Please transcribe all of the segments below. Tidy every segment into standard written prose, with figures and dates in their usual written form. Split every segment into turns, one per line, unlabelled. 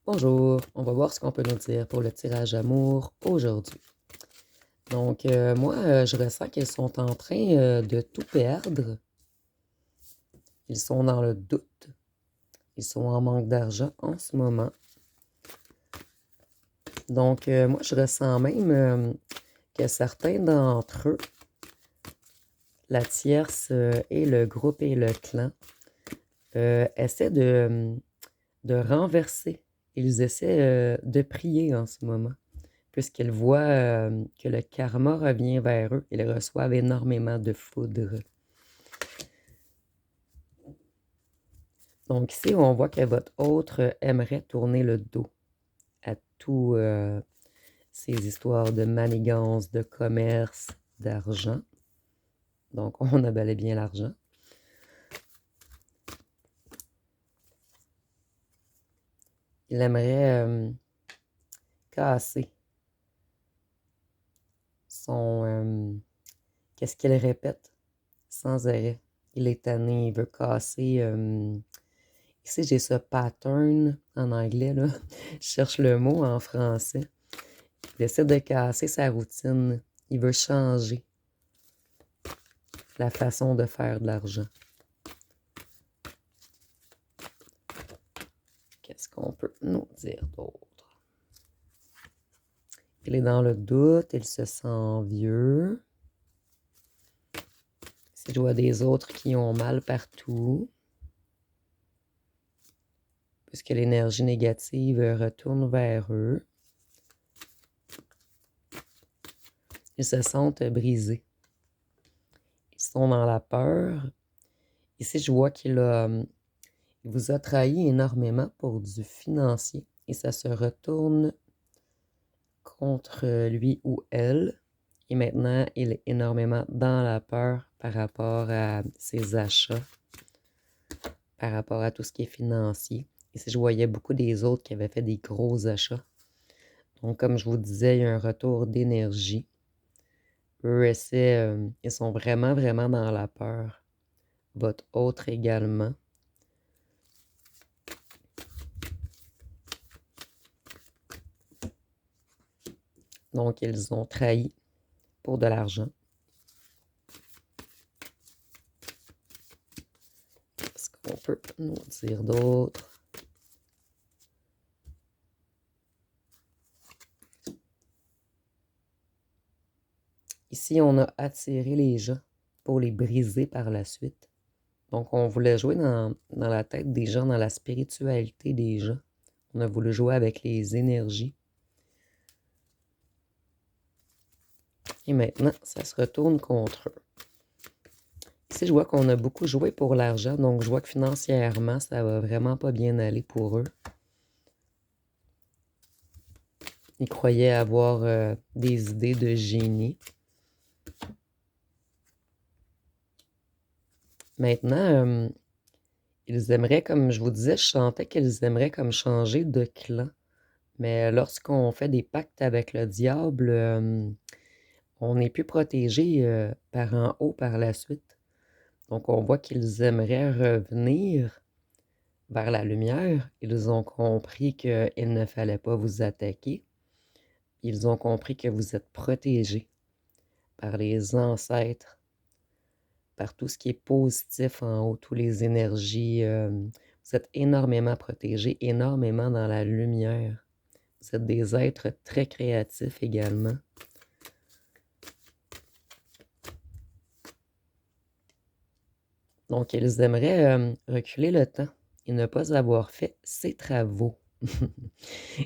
Bonjour, on va voir ce qu'on peut nous dire pour le tirage amour aujourd'hui. Donc, moi, je ressens qu'ils sont en train de tout perdre. Ils sont dans le doute. Ils sont en manque d'argent en ce moment. Donc, moi, je ressens même que certains d'entre eux, la tierce et le groupe et le clan, essaient de renverser. Ils essaient de prier en ce moment, puisqu'ils voient que le karma revient vers eux. Ils reçoivent énormément de foudre. Donc ici, on voit que votre autre aimerait tourner le dos à tous ces histoires de manigances, de commerce, d'argent. Donc, on a bel et bien l'argent. Il aimerait casser son... qu'est-ce qu'il répète sans arrêt? Il est tanné, il veut casser... ici, j'ai ce pattern en anglais, là. Je cherche le mot en français. Il essaie de casser sa routine. Il veut changer la façon de faire de l'argent. Qu'est-ce qu'on peut nous dire d'autre? Il est dans le doute, il se sent vieux. Si je vois des autres qui ont mal partout, puisque l'énergie négative retourne vers eux, ils se sentent brisés. Ils sont dans la peur. Ici, je vois qu'il vous a trahi énormément pour du financier et ça se retourne contre lui ou elle. Et maintenant, il est énormément dans la peur par rapport à ses achats, par rapport à tout ce qui est financier. Ici, je voyais beaucoup des autres qui avaient fait des gros achats. Donc, comme je vous disais, il y a un retour d'énergie. Eux essaient, ils sont vraiment, vraiment dans la peur. Votre autre également. Donc, ils ont trahi pour de l'argent. Qu'est-ce qu'on peut nous dire d'autre? Ici, on a attiré les gens pour les briser par la suite. Donc, on voulait jouer dans la tête des gens, dans la spiritualité des gens. On a voulu jouer avec les énergies. Et maintenant, ça se retourne contre eux. Ici, je vois qu'on a beaucoup joué pour l'argent, donc je vois que financièrement, ça va vraiment pas bien aller pour eux. Ils croyaient avoir des idées de génie. Maintenant, ils aimeraient, comme je vous disais, je sentais qu'ils aimeraient comme changer de clan. Mais lorsqu'on fait des pactes avec le diable, on n'est plus protégé par en haut par la suite. Donc, on voit qu'ils aimeraient revenir vers la lumière. Ils ont compris qu'il ne fallait pas vous attaquer. Ils ont compris que vous êtes protégés par les ancêtres, par tout ce qui est positif en haut, toutes les énergies. Vous êtes énormément protégés, énormément dans la lumière. Vous êtes des êtres très créatifs également. Donc, ils aimeraient reculer le temps et ne pas avoir fait ces travaux.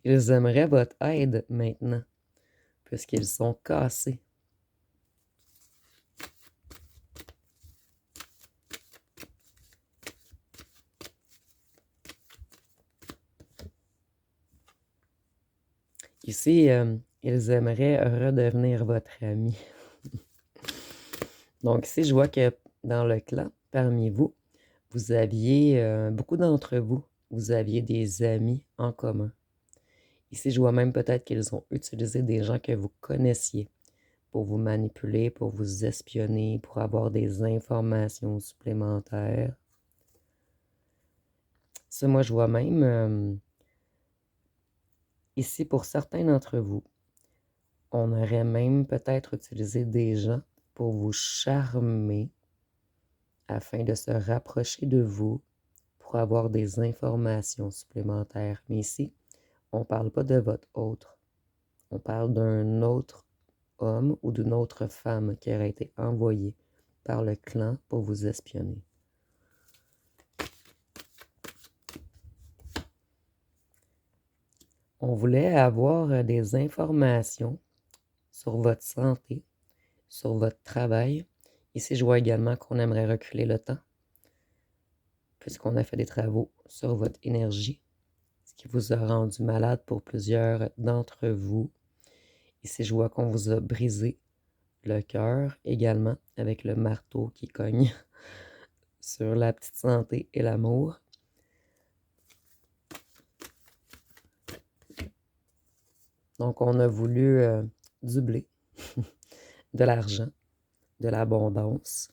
Ils aimeraient votre aide maintenant, puisqu'ils sont cassés. Ici, ils aimeraient redevenir votre ami. Donc ici, je vois que dans le clan, parmi vous, vous aviez, beaucoup d'entre vous, vous aviez des amis en commun. Ici, je vois même peut-être qu'ils ont utilisé des gens que vous connaissiez pour vous manipuler, pour vous espionner, pour avoir des informations supplémentaires. Ça, moi, je vois même Ici, pour certains d'entre vous, on aurait même peut-être utilisé des gens pour vous charmer afin de se rapprocher de vous pour avoir des informations supplémentaires. Mais ici, on ne parle pas de votre autre. On parle d'un autre homme ou d'une autre femme qui aurait été envoyé par le clan pour vous espionner. On voulait avoir des informations sur votre santé, sur votre travail. Ici, je vois également qu'on aimerait reculer le temps, puisqu'on a fait des travaux sur votre énergie, ce qui vous a rendu malade pour plusieurs d'entre vous. Ici, je vois qu'on vous a brisé le cœur également avec le marteau qui cogne sur la petite santé et l'amour. Donc, on a voulu du blé, de l'argent, de l'abondance.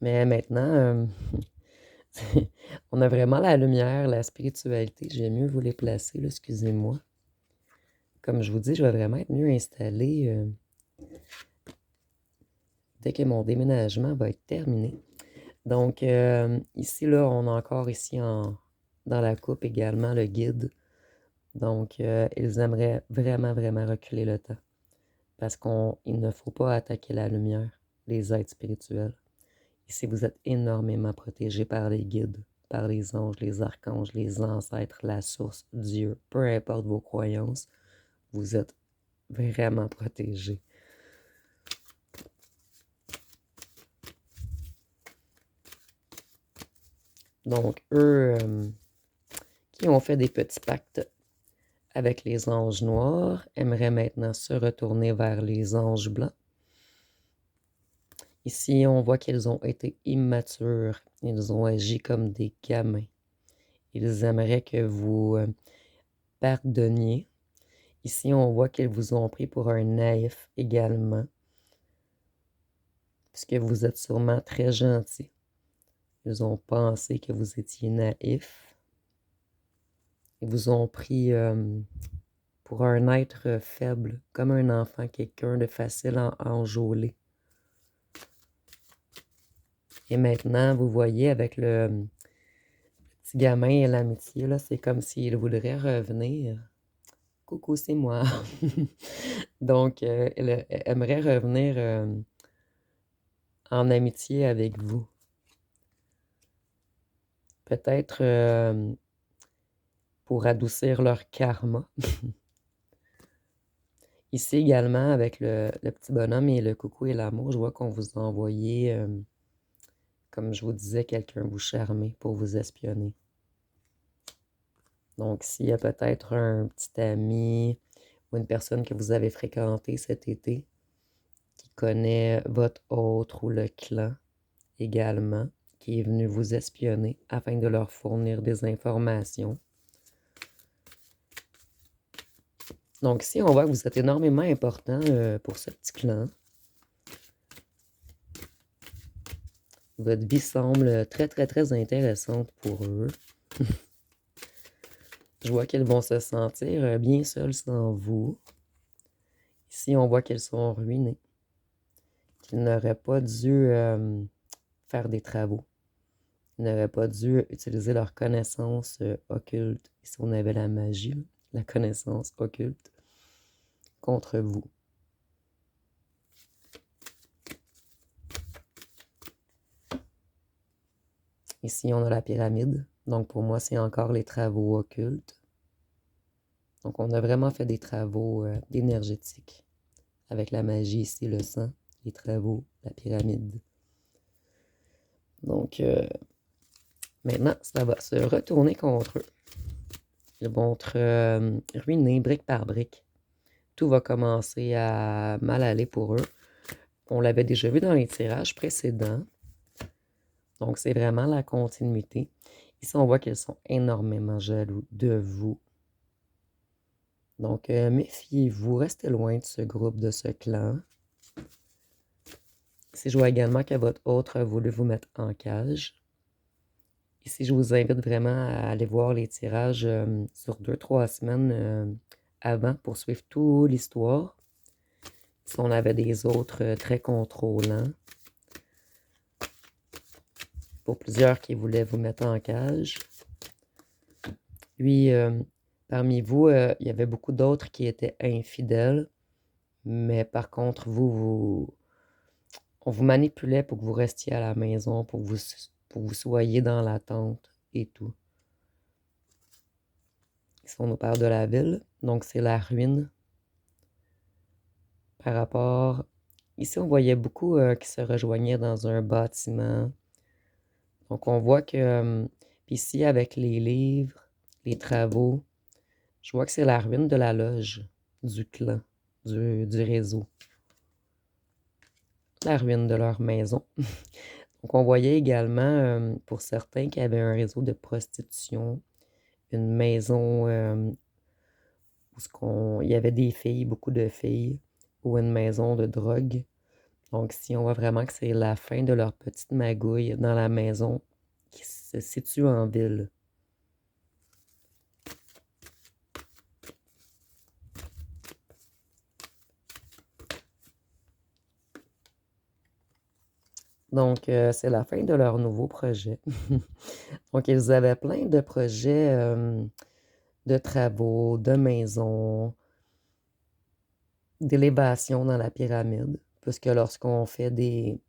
Mais maintenant, on a vraiment la lumière, la spiritualité. J'aime mieux vous les placer, là, excusez-moi. Comme je vous dis, je vais vraiment être mieux installé dès que mon déménagement va être terminé. Donc, ici, là, on a encore ici dans la coupe également le guide. Donc, ils aimeraient vraiment, vraiment reculer le temps. Parce qu'il ne faut pas attaquer la lumière, les êtres spirituels. Ici, vous êtes énormément protégés par les guides, par les anges, les archanges, les ancêtres, la source, Dieu. Peu importe vos croyances, vous êtes vraiment protégés. Donc, eux qui ont fait des petits pactes avec les anges noirs aimeraient maintenant se retourner vers les anges blancs. Ici, on voit qu'ils ont été immatures. Ils ont agi comme des gamins. Ils aimeraient que vous pardonniez. Ici, on voit qu'ils vous ont pris pour un naïf également, puisque vous êtes sûrement très gentil. Ils ont pensé que vous étiez naïf. Ils vous ont pris pour un être faible, comme un enfant, quelqu'un de facile à enjôler. Et maintenant, vous voyez, avec le petit gamin et l'amitié, là, c'est comme s'il voudrait revenir. Coucou, c'est moi. Donc, elle aimerait revenir en amitié avec vous. Peut-être pour adoucir leur karma. Ici également, avec le petit bonhomme et le coucou et l'amour, je vois qu'on vous a envoyé, comme je vous disais, quelqu'un vous charmer pour vous espionner. Donc, s'il y a peut-être un petit ami ou une personne que vous avez fréquenté cet été qui connaît votre autre ou le clan également, qui est venu vous espionner afin de leur fournir des informations. Donc ici, on voit que vous êtes énormément important pour ce petit clan. Votre vie semble très, très, très intéressante pour eux. Je vois qu'elles vont se sentir bien seules sans vous. Ici, on voit qu'elles sont ruinées. Qu'ils n'auraient pas dû faire des travaux. Ils n'auraient pas dû utiliser leur connaissance occulte. Ici, on avait la magie, la connaissance occulte, contre vous. Ici, on a la pyramide. Donc, pour moi, c'est encore les travaux occultes. Donc, on a vraiment fait des travaux d'énergétique. Avec la magie ici, le sang, les travaux, la pyramide. Donc, maintenant, ça va se retourner contre eux. Ils vont être ruinés brique par brique. Tout va commencer à mal aller pour eux. On l'avait déjà vu dans les tirages précédents. Donc, c'est vraiment la continuité. Ici, on voit qu'ils sont énormément jaloux de vous. Donc, méfiez-vous, restez loin de ce groupe, de ce clan. Ici, je vois également que votre hôte a voulu vous mettre en cage. Ici, je vous invite vraiment à aller voir les tirages sur 2-3 semaines avant pour suivre toute l'histoire. Si on avait des autres très contrôlants. Pour plusieurs qui voulaient vous mettre en cage. Puis, parmi vous, il y avait beaucoup d'autres qui étaient infidèles. Mais par contre, on vous manipulait pour que vous restiez à la maison, pour que vous soyez dans l'attente et tout. Ici, on nous parle de la ville, donc c'est la ruine. Par rapport... Ici, on voyait beaucoup qui se rejoignaient dans un bâtiment. Donc, on voit que... Puis ici, avec les livres, les travaux, je vois que c'est la ruine de la loge, du clan, du réseau. La ruine de leur maison. Donc, on voyait également, pour certains, qu'il y avait un réseau de prostitution, une maison où il y avait des filles, beaucoup de filles, ou une maison de drogue. Donc, si on voit vraiment que c'est la fin de leur petite magouille dans la maison qui se situe en ville. Donc, c'est la fin de leur nouveau projet. Donc, ils avaient plein de projets de travaux, de maisons, d'élévation dans la pyramide. Puisque lorsqu'on fait des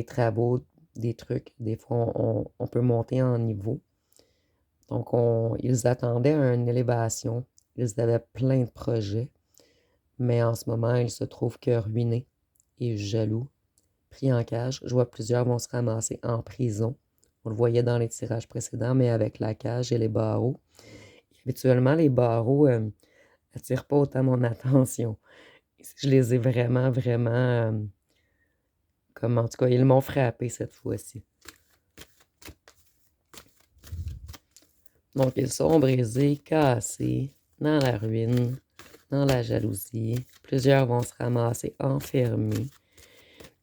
travaux, des trucs, des fois, on peut monter en niveau. Donc, ils attendaient une élévation. Ils avaient plein de projets. Mais en ce moment, ils se trouvent que ruinés et jaloux, pris en cage. Je vois plusieurs vont se ramasser en prison. On le voyait dans les tirages précédents, mais avec la cage et les barreaux. Habituellement, les barreaux n'attirent pas autant mon attention. Je les ai vraiment, vraiment... comme en tout cas, ils m'ont frappé cette fois-ci. Donc, ils sont brisés, cassés, dans la ruine, dans la jalousie. Plusieurs vont se ramasser enfermés.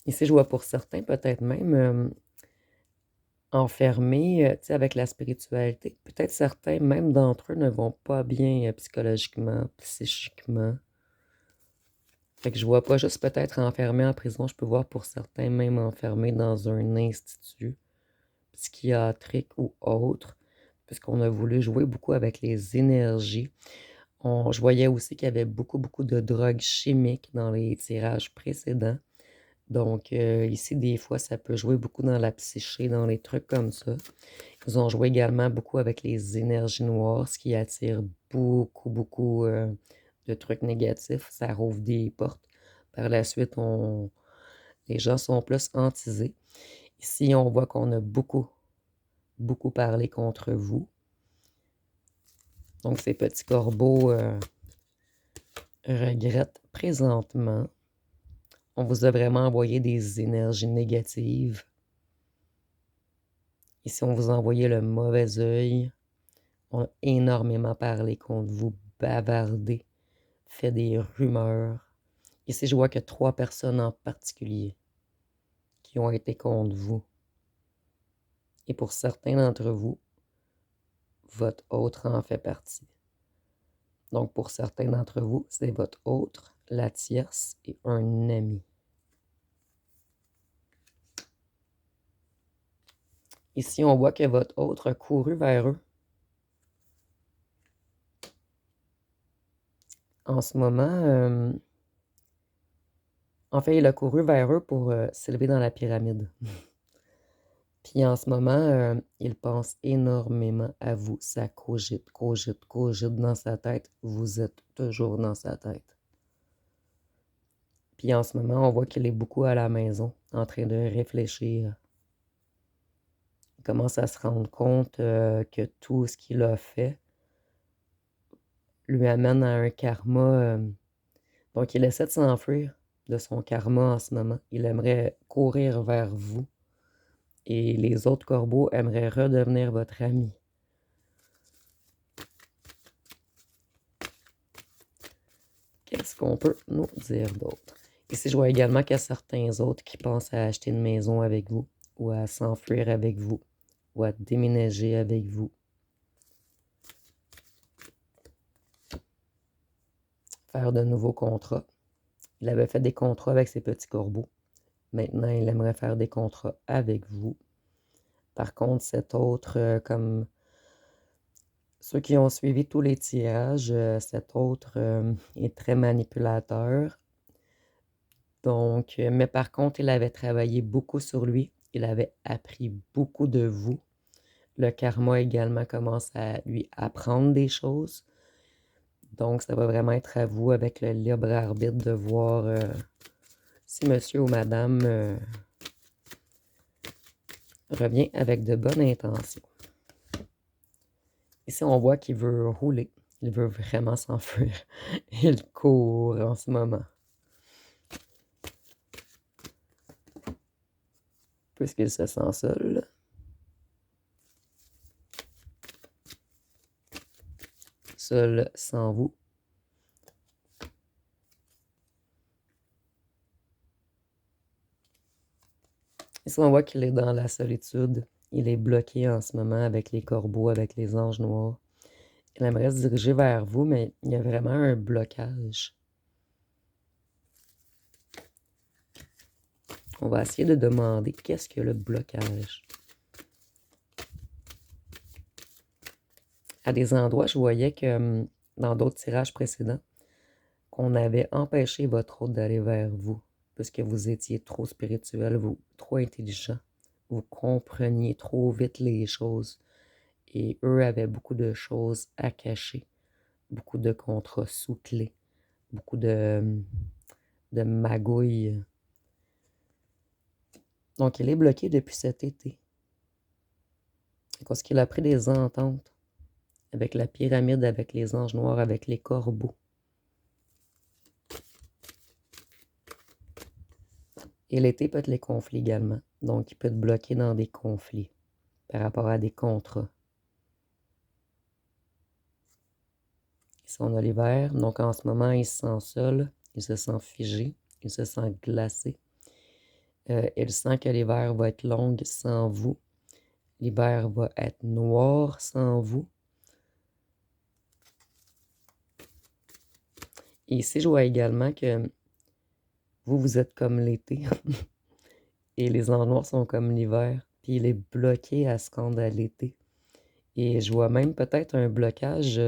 Ici, je vois pour certains peut-être même enfermés, tu sais, avec la spiritualité. Peut-être certains, même d'entre eux, ne vont pas bien psychologiquement, psychiquement. Fait que je vois pas juste peut-être enfermés en prison, je peux voir pour certains même enfermés dans un institut psychiatrique ou autre, puisqu'on a voulu jouer beaucoup avec les énergies. Je voyais aussi qu'il y avait beaucoup, beaucoup de drogues chimiques dans les tirages précédents. Donc, ici, des fois, ça peut jouer beaucoup dans la psyché, dans les trucs comme ça. Ils ont joué également beaucoup avec les énergies noires, ce qui attire beaucoup, beaucoup de trucs négatifs. Ça rouvre des portes. Par la suite, les gens sont plus hantisés. Ici, on voit qu'on a beaucoup, beaucoup parlé contre vous. Donc, ces petits corbeaux regrettent présentement. On vous a vraiment envoyé des énergies négatives. Ici, on vous a envoyé le mauvais œil. On a énormément parlé contre vous, bavardé, fait des rumeurs. Ici, je vois que 3 personnes en particulier qui ont été contre vous. Et pour certains d'entre vous, votre autre en fait partie. Donc, pour certains d'entre vous, c'est votre autre, la tierce et un ami. Ici, on voit que votre autre a couru vers eux. En ce moment, en fait, il a couru vers eux pour s'élever dans la pyramide. Puis en ce moment, il pense énormément à vous. Ça cogite, cogite, cogite dans sa tête. Vous êtes toujours dans sa tête. Puis en ce moment, on voit qu'il est beaucoup à la maison, en train de réfléchir. Il commence à se rendre compte que tout ce qu'il a fait lui amène à un karma. Donc, il essaie de s'enfuir de son karma en ce moment. Il aimerait courir vers vous. Et les autres corbeaux aimeraient redevenir votre ami. Qu'est-ce qu'on peut nous dire d'autre? Ici, je vois également qu'il y a certains autres qui pensent à acheter une maison avec vous, ou à s'enfuir avec vous, ou à déménager avec vous. Faire de nouveaux contrats. Il avait fait des contrats avec ses petits corbeaux. Maintenant, il aimerait faire des contrats avec vous. Par contre, cet autre, comme ceux qui ont suivi tous les tirages, cet autre est très manipulateur. Donc, mais par contre, il avait travaillé beaucoup sur lui. Il avait appris beaucoup de vous. Le karma également commence à lui apprendre des choses. Donc, ça va vraiment être à vous avec le libre arbitre de voir si monsieur ou madame revient avec de bonnes intentions. Ici, on voit qu'il veut rouler. Il veut vraiment s'enfuir. Il court en ce moment. Puisqu'il se sent seul. Seul sans vous. Ici, on voit qu'il est dans la solitude. Il est bloqué en ce moment avec les corbeaux, avec les anges noirs. Il aimerait se diriger vers vous, mais il y a vraiment un blocage. On va essayer de demander qu'est-ce que le blocage. À des endroits, je voyais que dans d'autres tirages précédents, qu'on avait empêché votre hôte d'aller vers vous, parce que vous étiez trop spirituel, vous trop intelligent, vous compreniez trop vite les choses, et eux avaient beaucoup de choses à cacher, beaucoup de contrats sous clé, beaucoup de magouilles. Donc, il est bloqué depuis cet été. Parce qu'il a pris des ententes avec la pyramide, avec les anges noirs, avec les corbeaux. Et l'été peut être les conflits également. Donc, il peut être bloqué dans des conflits par rapport à des contrats. Ici, on a l'hiver. Donc, en ce moment, il se sent seul. Il se sent figé. Il se sent glacé. Il sent que l'hiver va être long sans vous. L'hiver va être noir sans vous. Et ici, je vois également que vous êtes comme l'été. Et les anges noirs sont comme l'hiver. Puis il est bloqué à se rendre à l'été. Et je vois même peut-être un blocage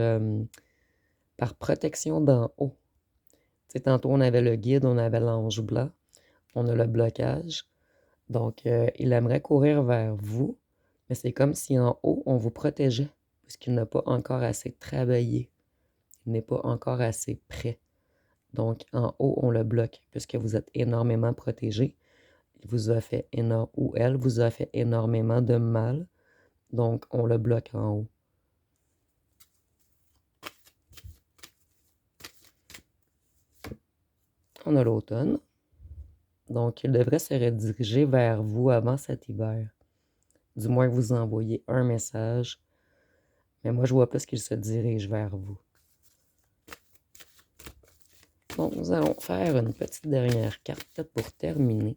par protection d'en haut. Tu sais, tantôt, on avait le guide, on avait l'ange blanc. On a le blocage. Donc, il aimerait courir vers vous. Mais c'est comme si en haut, on vous protégeait. Parce qu'il n'a pas encore assez travaillé. Il n'est pas encore assez prêt. Donc, en haut, on le bloque. Puisque vous êtes énormément protégé. Il vous a fait ou elle vous a fait énormément de mal. Donc, on le bloque en haut. On a l'automne. Donc, il devrait se rediriger vers vous avant cet hiver. Du moins, vous envoyez un message. Mais moi, je vois plus qu'il se dirige vers vous. Donc, nous allons faire une petite dernière carte pour terminer.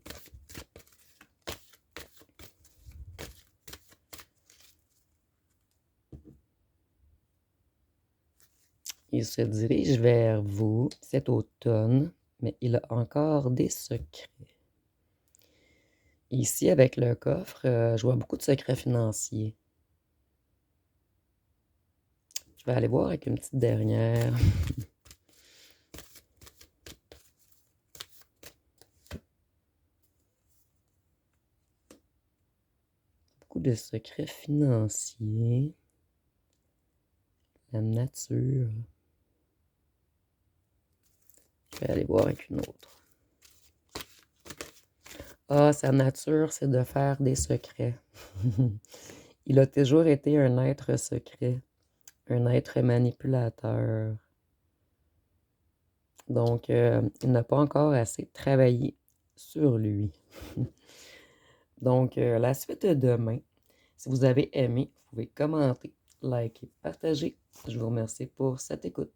Il se dirige vers vous cet automne, mais il a encore des secrets. Ici, avec le coffre, je vois beaucoup de secrets financiers. Je vais aller voir avec une petite dernière. Beaucoup de secrets financiers. La nature. Je vais aller voir avec une autre. Ah, sa nature, c'est de faire des secrets. Il a toujours été un être secret, un être manipulateur. Donc, il n'a pas encore assez travaillé sur lui. Donc, la suite de demain. Si vous avez aimé, vous pouvez commenter, liker, partager. Je vous remercie pour cette écoute.